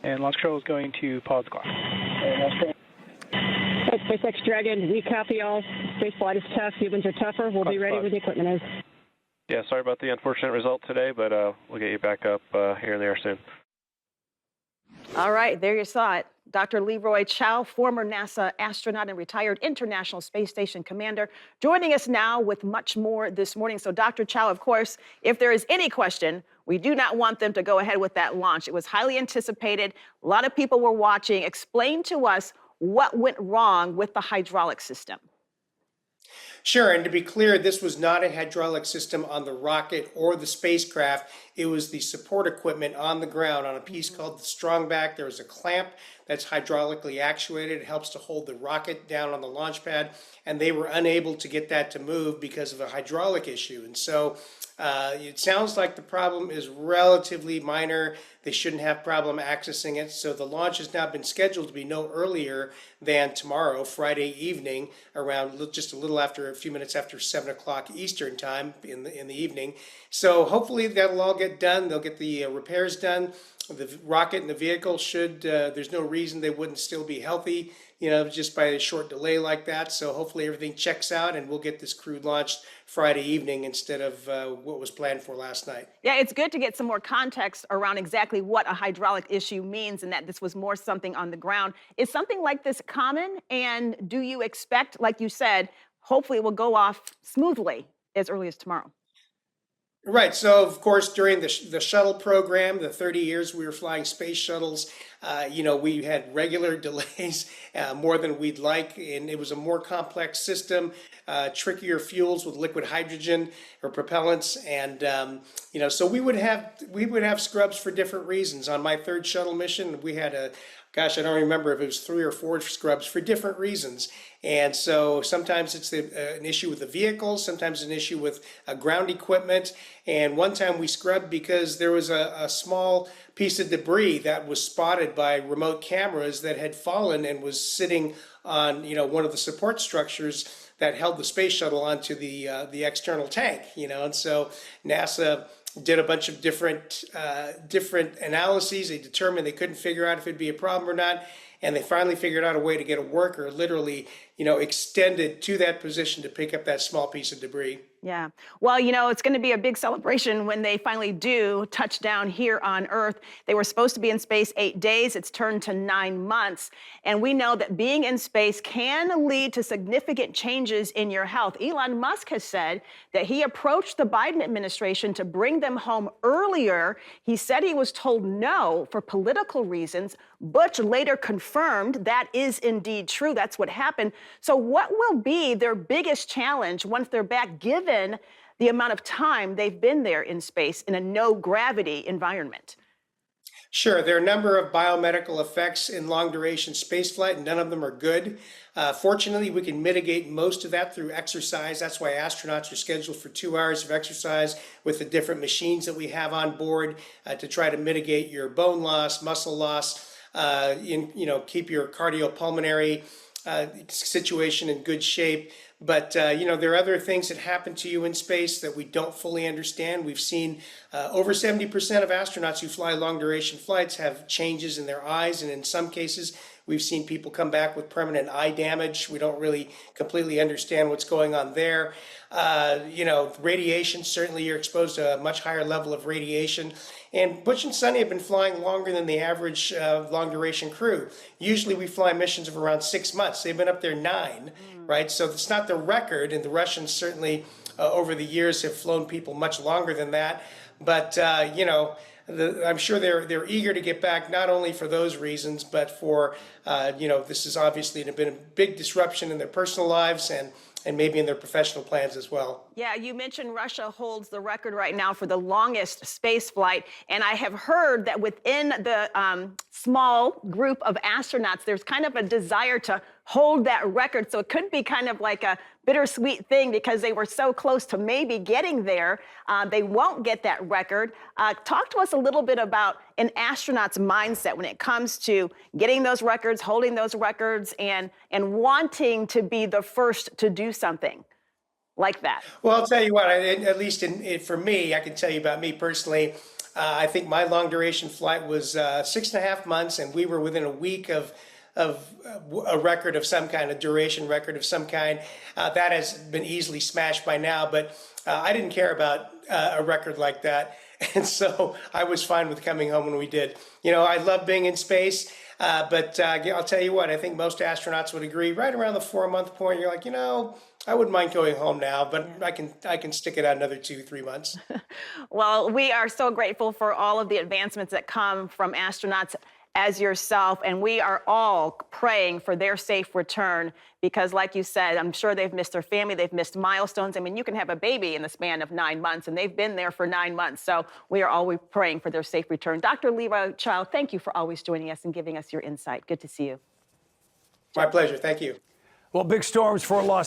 And launch control is going to pause the clock. SpaceX Dragon, we copy all. Space flight is tough. Humans are tougher. We'll be ready when the equipment is. Yeah, sorry about the unfortunate result today, but we'll get you back up here in the air soon. All right, there you saw it. Dr. Leroy Chiao, former NASA astronaut and retired International Space Station commander, joining us now with much more this morning. So, Dr. Chiao, of course, if there is any question, we do not want them to go ahead with that launch. It was highly anticipated. A lot of people were watching. Explain to us what went wrong with the hydraulic system. Sure, and to be clear, this was not a hydraulic system on the rocket or the spacecraft. It was the support equipment on the ground on a piece called the strongback. There was a clamp that's hydraulically actuated. It helps to hold the rocket down on the launch pad, and they were unable to get that to move because of a hydraulic issue. And so it sounds like the problem is relatively minor. They shouldn't have problem accessing it. So the launch has now been scheduled to be no earlier than tomorrow, Friday evening, around just a few minutes after 7 o'clock Eastern time in the evening. So hopefully that'll all get done. They'll get the repairs done. The rocket and the vehicle should, there's no reason they wouldn't still be healthy, just by a short delay like that. So hopefully everything checks out and we'll get this crew launched Friday evening instead of what was planned for last night. Yeah, it's good to get some more context around exactly what a hydraulic issue means and that this was more something on the ground. Is something like this common? And do you expect, like you said, hopefully it will go off smoothly as early as tomorrow? Right. So, of course, during the shuttle program, the 30 years we were flying space shuttles, we had regular delays, more than we'd like. And it was a more complex system, trickier fuels with liquid hydrogen or propellants. And, so we would have scrubs for different reasons. On my third shuttle mission, we had I don't remember if it was 3 or 4 scrubs for different reasons. And so sometimes it's an issue with the vehicle, sometimes an issue with ground equipment. And one time we scrubbed because there was a small piece of debris that was spotted by remote cameras that had fallen and was sitting on, one of the support structures that held the space shuttle onto the external tank, and so NASA did a bunch of different analyses. They determined they couldn't figure out if it'd be a problem or not. And they finally figured out a way to get a worker literally, extended to that position to pick up that small piece of debris. Yeah. Well, it's going to be a big celebration when they finally do touch down here on Earth. They were supposed to be in space 8 days. It's turned to 9 months. And we know that being in space can lead to significant changes in your health. Elon Musk has said that he approached the Biden administration to bring them home earlier. He said he was told no for political reasons. Butch later confirmed that is indeed true. That's what happened. So what will be their biggest challenge once they're back, given the amount of time they've been there in space in a no-gravity environment? Sure, there are a number of biomedical effects in long-duration spaceflight, and none of them are good. Fortunately, we can mitigate most of that through exercise. That's why astronauts are scheduled for 2 hours of exercise with the different machines that we have on board to try to mitigate your bone loss, muscle loss, keep your cardiopulmonary situation in good shape. But, there are other things that happen to you in space that we don't fully understand. We've seen over 70% of astronauts who fly long duration flights have changes in their eyes. And in some cases, we've seen people come back with permanent eye damage. We don't really completely understand what's going on there. Radiation, certainly you're exposed to a much higher level of radiation. And Butch and Sunny have been flying longer than the average long-duration crew. Usually we fly missions of around 6 months. They've been up there 9, right? So it's not the record, and the Russians certainly over the years have flown people much longer than that. But, I'm sure they're eager to get back, not only for those reasons, but for, this has obviously been a big disruption in their personal lives and maybe in their professional plans as well. Yeah, you mentioned Russia holds the record right now for the longest space flight. And I have heard that within the small group of astronauts, there's kind of a desire to hold that record. So it could be kind of like a bittersweet thing because they were so close to maybe getting there. They won't get that record. Talk to us a little bit about an astronaut's mindset when it comes to getting those records, holding those records, and wanting to be the first to do something like that. Well, I'll tell you what, at least for me, I can tell you about me personally. I think my long duration flight was 6.5 months, and we were within a week of a record of some kind, a duration record of some kind. That has been easily smashed by now, but I didn't care about a record like that. And so I was fine with coming home when we did. You know, I love being in space, but I'll tell you what, I think most astronauts would agree, right around the 4-month point, you're like, you know, I wouldn't mind going home now, but I can stick it out another 2-3 months. Well, we are so grateful for all of the advancements that come from astronauts as yourself, and we are all praying for their safe return because, like you said, I'm sure they've missed their family, they've missed milestones. I mean, you can have a baby in the span of 9 months, and they've been there for 9 months. So we are always praying for their safe return. Dr. Leroy Child, thank you for always joining us and giving us your insight. Good to see you. My pleasure. Thank you. Well, big storms for Los